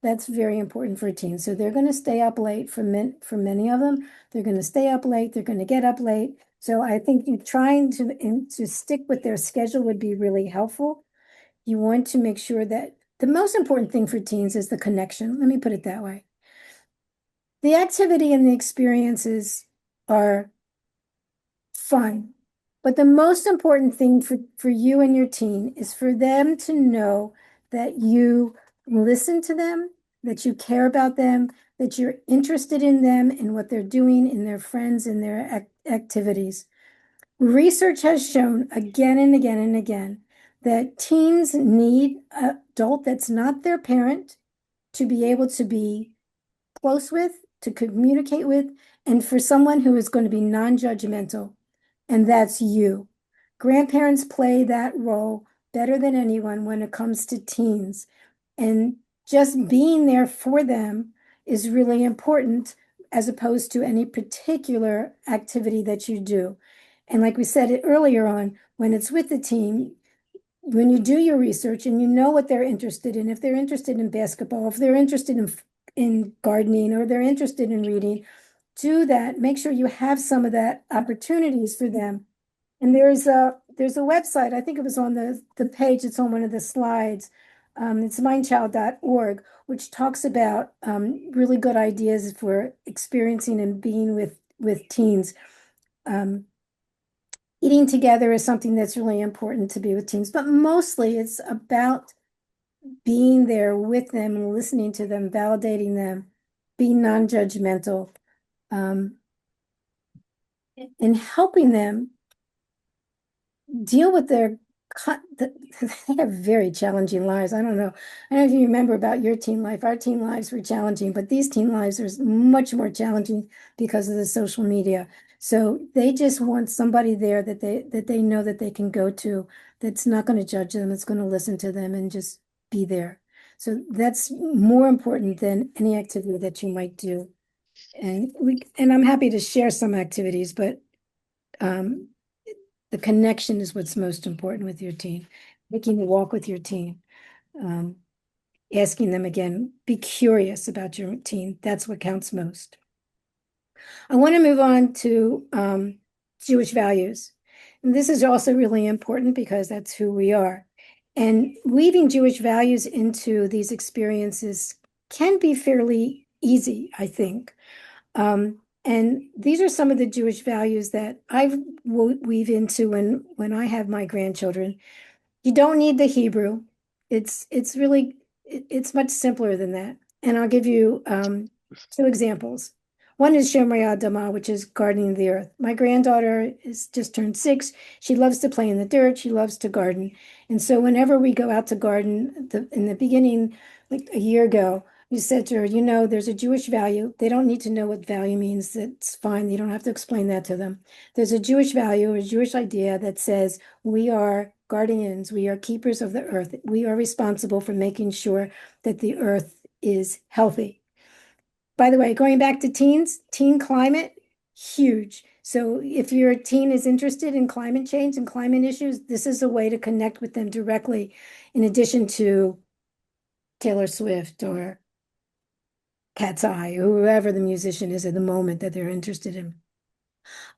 That's very important for teens. So they're going to stay up late for many of them. They're going to stay up late. They're going to get up late. So I think you trying to stick with their schedule would be really helpful. You want to make sure that the most important thing for teens is the connection. Let me put it that way. The activity and the experiences are fun, but the most important thing for you and your teen is for them to know that you listen to them, that you care about them, that you're interested in them and what they're doing, in their friends, in their activities. Research has shown again and again and again that teens need an adult that's not their parent to be able to be close with, to communicate with, and for someone who is going to be non-judgmental, and that's you. Grandparents play that role better than anyone when it comes to teens. And just being there for them is really important as opposed to any particular activity that you do. And like we said it earlier on, when it's with the team, when you do your research and you know what they're interested in, if they're interested in basketball, if they're interested in gardening, or they're interested in reading, do that. Make sure you have some of that opportunities for them. And there's a website, I think it was on the page, it's on one of the slides. It's mindchild.org, which talks about really good ideas for experiencing and being with teens. Eating together is something that's really important to be with teens, but mostly it's about being there with them and listening to them, validating them, being non-judgmental, um, and helping them deal with their they have very challenging lives. I don't know. I don't know if you remember about your teen life. Our teen lives were challenging, but these teen lives are much more challenging because of the social media. So they just want somebody there that they know that they can go to, that's not going to judge them, that's going to listen to them and just be there. So that's more important than any activity that you might do. And I'm happy to share some activities, but um, the connection is what's most important with your teen. Making a walk with your teen, um, asking them again, be curious about your teen. That's what counts most. I want to move on to Jewish values. And this is also really important because that's who we are. And weaving Jewish values into these experiences can be fairly easy, I think. And these are some of the Jewish values that I've weave into when I have my grandchildren. You don't need the Hebrew. It's really it's much simpler than that. And I'll give you two examples. One is Shomrei Adamah, which is gardening the earth. My granddaughter is just turned 6. She loves to play in the dirt. She loves to garden. And so whenever we go out to garden, in the beginning, like a year ago, we said to her, you know, there's a Jewish value. They don't need to know what value means. That's fine. You don't have to explain that to them. There's a Jewish value, a Jewish idea that says we are guardians, we are keepers of the earth. We are responsible for making sure that the earth is healthy. By the way, going back to teens, teen climate, huge. So if your teen is interested in climate change and climate issues, this is a way to connect with them directly, in addition to Taylor Swift or Cat's Eye, or whoever the musician is at the moment that they're interested in.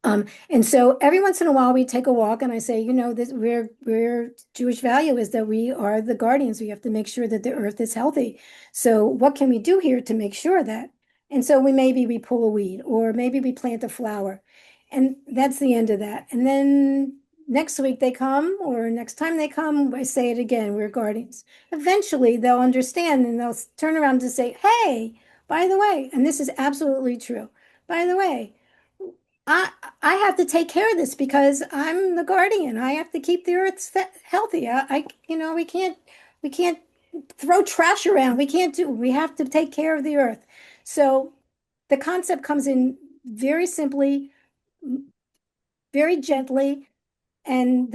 And so every once in a while we take a walk and I say, you know, this we're Jewish value is that we are the guardians. We have to make sure that the earth is healthy. So what can we do here to make sure that? And so we pull a weed or maybe we plant a flower. And that's the end of that. And then next week they come or next time they come, I say it again, we're guardians. Eventually they'll understand and they'll turn around to say, hey, by the way, and this is absolutely true. By the way, I I have to take care of this because I'm the guardian. I have to keep the earth healthy. You know, we can't throw trash around. We have to take care of the earth. So the concept comes in very simply, very gently, and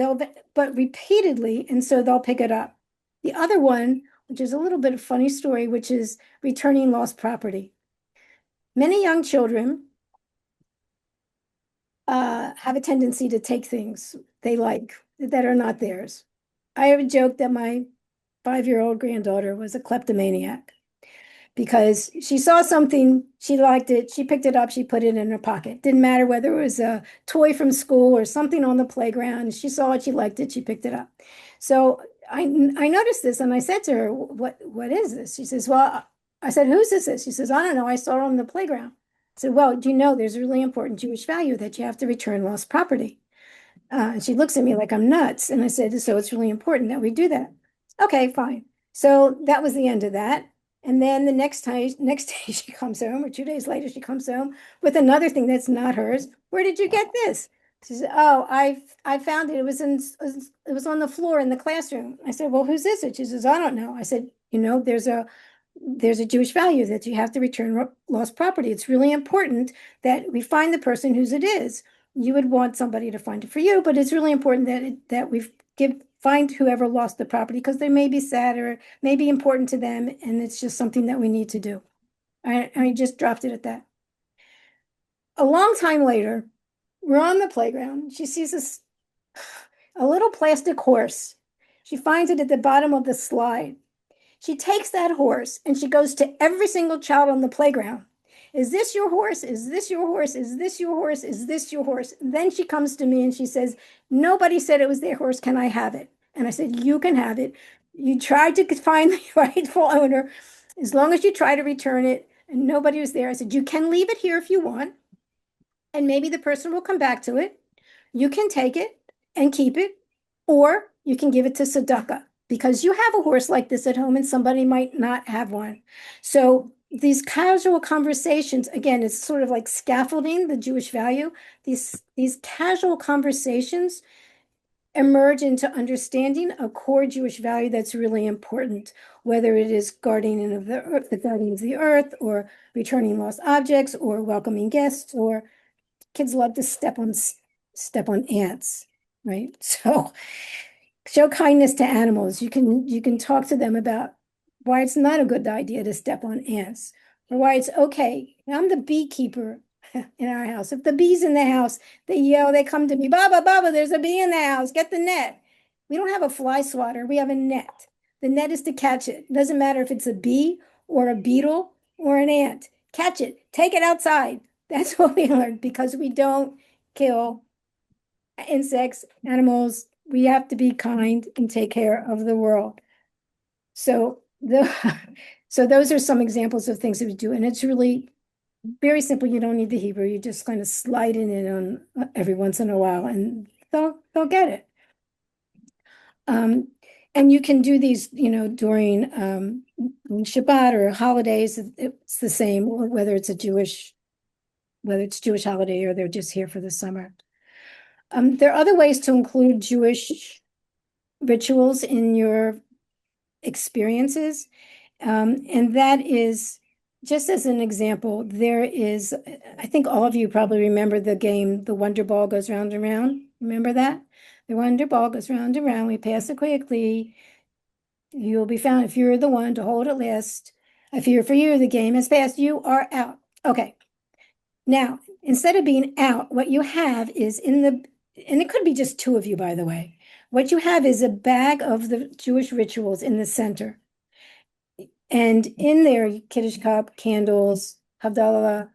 but repeatedly, and so they'll pick it up. The other one, which is a little bit of funny story, which is returning lost property. Many young children have a tendency to take things they like that are not theirs. I have a joke that my 5-year-old granddaughter was a kleptomaniac because she saw something, she liked it, she picked it up, she put it in her pocket. Didn't matter whether it was a toy from school or something on the playground. She saw it, she liked it, she picked it up. So I noticed this and I said to her, what is this? She says, well, I said, whose is this? She says, I don't know. I saw it on the playground. I said, well, do you know there's a really important Jewish value that you have to return lost property? And she looks at me like I'm nuts. And I said, so it's really important that we do that. Okay, fine. So that was the end of that. And then the next day she comes home, or 2 days later, she comes home with another thing that's not hers. Where did you get this? She said, oh, I found it. It was on the floor in the classroom. I said, well, whose is it? She says, I don't know. I said, you know, there's a Jewish value that you have to return lost property. It's really important that we find the person whose it is. You would want somebody to find it for you, but it's really important that we find whoever lost the property because they may be sad or may be important to them, and it's just something that we need to do. I just dropped it at that. A long time later, we're on the playground. She sees a little plastic horse. She finds it at the bottom of the slide. She takes that horse and she goes to every single child on the playground. Is this your horse? Is this your horse? Is this your horse? Is this your horse? And then she comes to me and she says, nobody said it was their horse. Can I have it? And I said, you can have it. You tried to find the rightful owner. As long as you try to return it and nobody was there, I said, you can leave it here if you want. And maybe the person will come back to it. You can take it and keep it, or you can give it to tzedakah because you have a horse like this at home and somebody might not have one. So these casual conversations, again, it's sort of like scaffolding the Jewish value. These casual conversations emerge into understanding a core Jewish value that's really important, whether it is guardian of the earth, the guardian of the earth, or returning lost objects, or welcoming guests, or kids love to step on ants, right? So show kindness to animals. You can talk to them about why it's not a good idea to step on ants or why it's okay. I'm the beekeeper in our house. If the bee's in the house, they yell, they come to me, Baba, Baba, there's a bee in the house. Get the net. We don't have a fly swatter. We have a net. The net is to catch it. It doesn't matter if it's a bee or a beetle or an ant. Catch it. Take it outside. That's what we learned because we don't kill insects, animals. We have to be kind and take care of the world. So so those are some examples of things that we do, and it's really Very simple. You don't need the Hebrew. You just kind of slide it in on every once in a while, and they'll get it. Um, and you can do these, during Shabbat or holidays. It's the same, whether it's Jewish holiday or they're just here for the summer. There are other ways to include Jewish rituals in your experiences. And that is, just as an example, I think all of you probably remember the game, The Wonder Ball Goes Round and Round. Remember that? The Wonder Ball goes round and round. We pass it quickly. You'll be found if you're the one to hold it last. I fear for you, the game has passed. You are out. Okay. Now, instead of being out, what you have is and it could be just two of you, by the way. What you have is a bag of the Jewish rituals in the center. And in there, Kiddush cup, candles, Havdalah,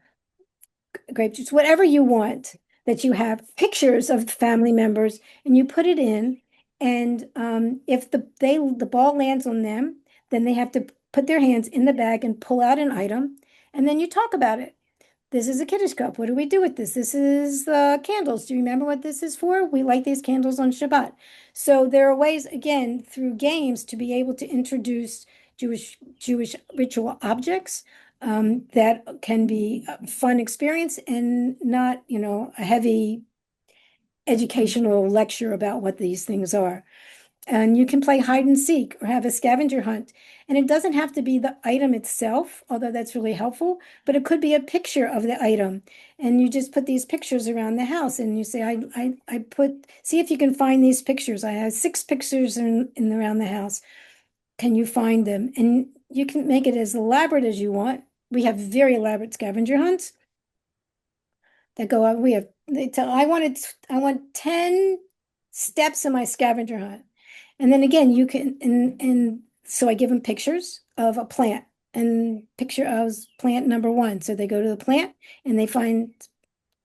grape juice, whatever you want, that you have pictures of family members, and you put it in. And if the ball lands on them, then they have to put their hands in the bag and pull out an item, and then you talk about it. This is a Kiddush cup. What do we do with this? This is the candles. Do you remember what this is for? We light these candles on Shabbat. So there are ways, again, through games to be able to introduce Jewish ritual objects that can be a fun experience and not, a heavy educational lecture about what these things are. And you can play hide and seek or have a scavenger hunt. And it doesn't have to be the item itself, although that's really helpful, but it could be a picture of the item. And you just put these pictures around the house and you say, see if you can find these pictures. I have 6 pictures in around the house. Can you find them? And you can make it as elaborate as you want. We have very elaborate scavenger hunts that go up. They tell, I want 10 steps in my scavenger hunt. And then again, you can, and so I give them pictures of a plant and picture of plant number 1. So they go to the plant and they find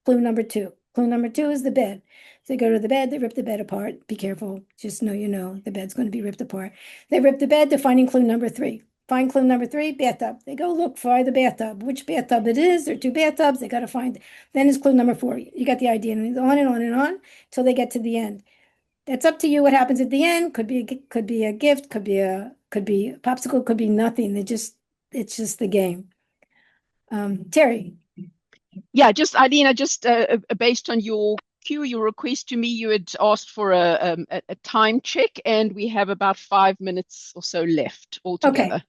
clue number 2. Clue number 2 is the bed. So they go to the bed, they rip the bed apart. Be careful. Just know the bed's going to be ripped apart. They rip the bed, they're finding clue number 3. Find clue number 3, bathtub. They go look for the bathtub. Which bathtub it is? There are 2 bathtubs. They got to find. Then is clue number 4. You got the idea. And on and on and on till they get to the end. That's up to you what happens at the end. Could be a gift, could be a popsicle, could be nothing. It's just the game. Terry. Yeah, just Ilene, just based on your cue, your request to me, you had asked for a time check, and we have about 5 minutes or so left Okay. altogether.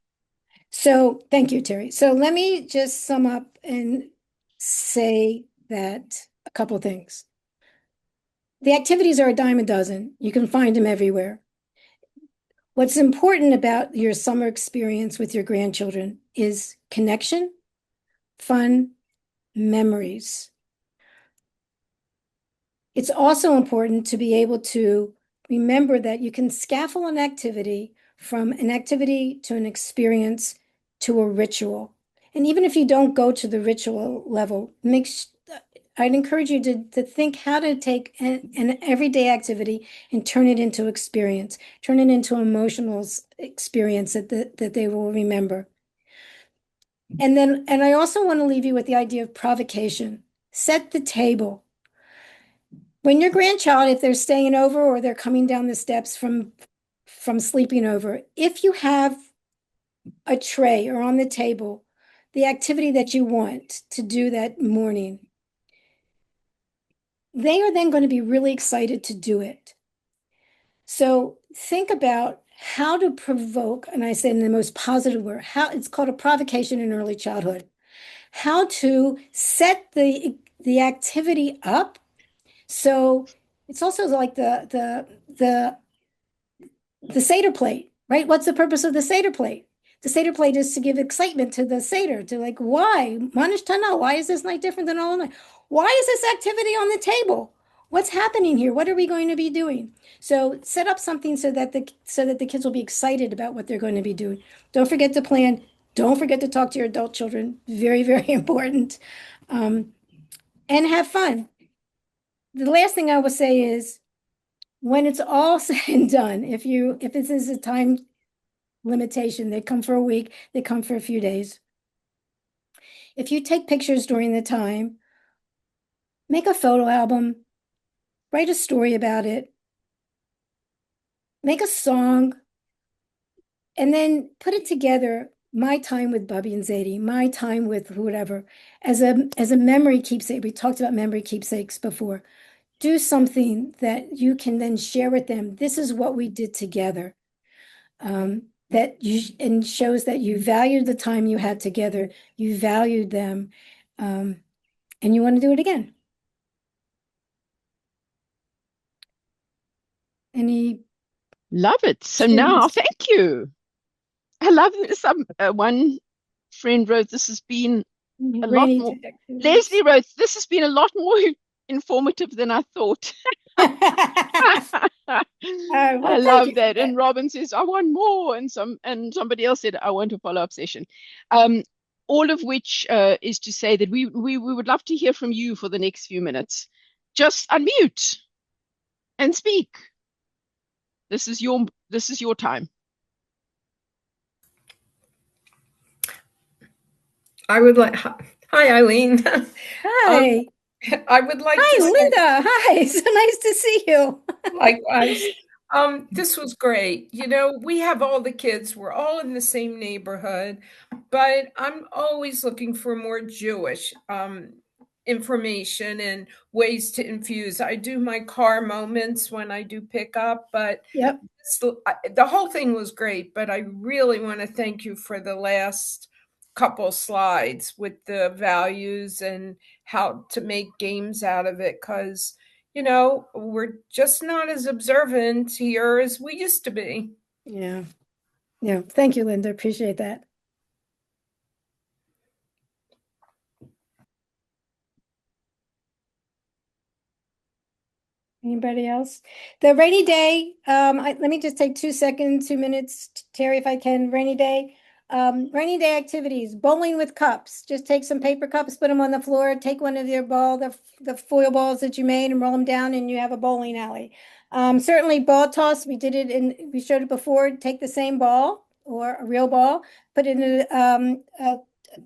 So thank you, Terry. So let me just sum up and say that a couple things. The activities are a dime a dozen. You can find them everywhere. What's important about your summer experience with your grandchildren is connection, fun, memories. It's also important to be able to remember that you can scaffold an activity from an activity to an experience to a ritual. And even if you don't go to the ritual level, I'd encourage you to think how to take an everyday activity and turn it into experience, turn it into emotional experience that they will remember. And I also want to leave you with the idea of provocation. Set the table. When your grandchild, if they're staying over or they're coming down the steps from sleeping over, if you have a tray or on the table the activity that you want to do that morning, they are then going to be really excited to do it. So think about how to provoke, and I say in the most positive word, how it's called a provocation in early childhood. How to set the activity up. So it's also like the Seder plate, right? What's the purpose of the Seder plate? The Seder plate is to give excitement to the Seder, to like, why? Manish Tana, why is this night different than all night? Why is this activity on the table? What's happening here? What are we going to be doing? So set up something so that the kids will be excited about what they're going to be doing. Don't forget to plan. Don't forget to talk to your adult children. Very, very important. Um, and have fun. The last thing I will say is when it's all said and done, if this is a time limitation, they come for a week, they come for a few days. If you take pictures during the time, make a photo album, write a story about it, make a song, and then put it together. My time with Bubby and Zadie, my time with whatever, as a memory keepsake. We talked about memory keepsakes before. Do something that you can then share with them. This is what we did together. That you and shows that you valued the time you had together, you valued them, and you want to do it again. Any Love it. So now, students? thank you. I love this. One friend wrote, this has been a lot Rainy more. day activities. Leslie wrote, this has been a lot more informative than I thought. I Well, thank love you for that. And that. Robin says, I want more. And somebody else said, I want a follow-up session. Um, all of which is to say that we would love to hear from you for the next few minutes. Just unmute and speak. This is your time. I would like, hi, Eileen. Um, Hi. I would like to Hi, say Linda. Hi. So nice to see you. likewise. This was great. You know, we have all the kids, we're all in the same neighborhood, but I'm always looking for more Jewish information and ways to infuse. I do my car moments when I do pick up, but Yep. the whole thing was great, but I really want to thank you for the last couple slides with the values and how to make games out of it because we're just not as observant here as we used to be. Yeah. Yeah. Thank you, Linda. Appreciate that. Anybody else? The rainy day, let me just take 2 seconds, 2 minutes, Terry, if I can. Rainy day activities, bowling with cups. Just take some paper cups, put them on the floor, take one of your the foil balls that you made and roll them down and you have a bowling alley. Certainly ball toss, we showed it before. Take the same ball or a real ball, put it in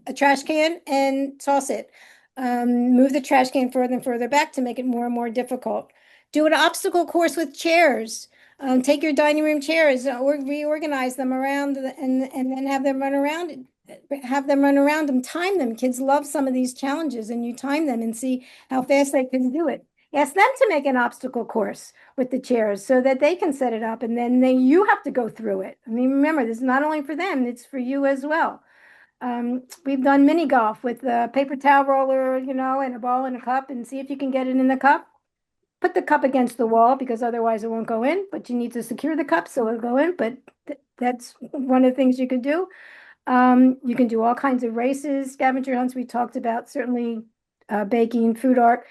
a trash can and toss it. Move the trash can further and further back to make it more and more difficult. Do an obstacle course with chairs. Take your dining room chairs or reorganize them around and then have them run around. Have them run around them. Time them. Kids love some of these challenges, and you time them and see how fast they can do it. Ask them to make an obstacle course with the chairs so that they can set it up, and then you have to go through it. I mean, remember, this is not only for them; it's for you as well. We've done mini golf with a paper towel roller, and a ball and a cup, and see if you can get it in the cup. Put the cup against the wall because otherwise it won't go in, but you need to secure the cup so it'll go in. But that's one of the things you could do. You can do all kinds of races, scavenger hunts we talked about, certainly baking, food art.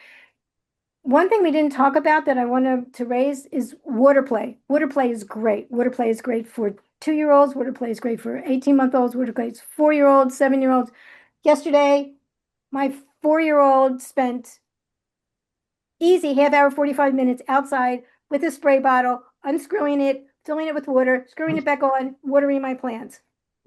One thing we didn't talk about that I wanted to raise is water play. Water play is great. Water play is great for 2-year-olds. Water play is great for 18-month-olds. Water play is 4-year-olds, 7-year-olds. Yesterday, my 4-year-old spent easy half hour, 45 minutes outside with a spray bottle, unscrewing it, filling it with water, screwing it back on, watering my plants.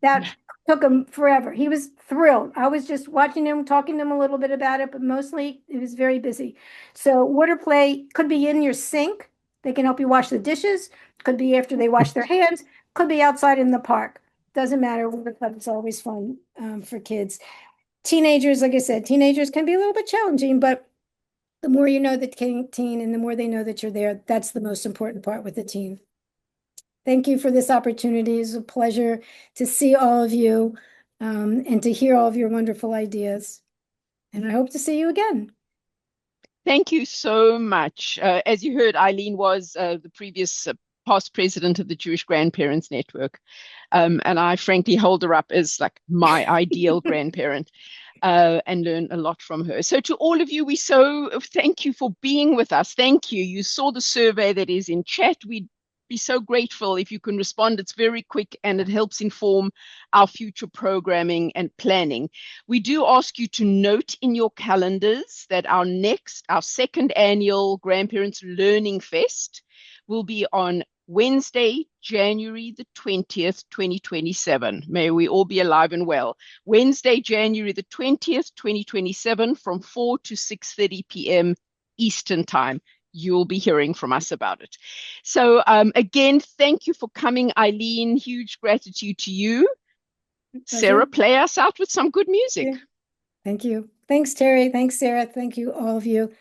That took him forever. He was thrilled. I was just watching him, talking to him a little bit about it, but mostly it was very busy. So water play could be in your sink. They can help you wash the dishes. Could be after they wash their hands. Could be outside in the park. Doesn't matter. Water club is always fun for kids. Teenagers, like I said, teenagers can be a little bit challenging, but the more you know the teen and the more they know that you're there, that's the most important part with the teen. Thank you for this opportunity. It's a pleasure to see all of you and to hear all of your wonderful ideas. And I hope to see you again. Thank you so much. As you heard, Eileen was the previous past president of the Jewish Grandparents Network. And I frankly hold her up as like my ideal grandparent and learn a lot from her. So to all of you, we so thank you for being with us. Thank you. You saw the survey that is in chat. We'd be so grateful if you can respond. It's very quick and it helps inform our future programming and planning. We do ask you to note in your calendars that our second annual Grandparents Learning Fest will be on Wednesday, January the 20th, 2027. May we all be alive and well. Wednesday, January the 20th, 2027, from 4 to 6:30 p.m. Eastern Time. You'll be hearing from us about it. So again, thank you for coming, Ilene. Huge gratitude to you. Pleasure. Sarah, play us out with some good music. Thank you. Thanks, Terry. Thanks, Sarah. Thank you, all of you.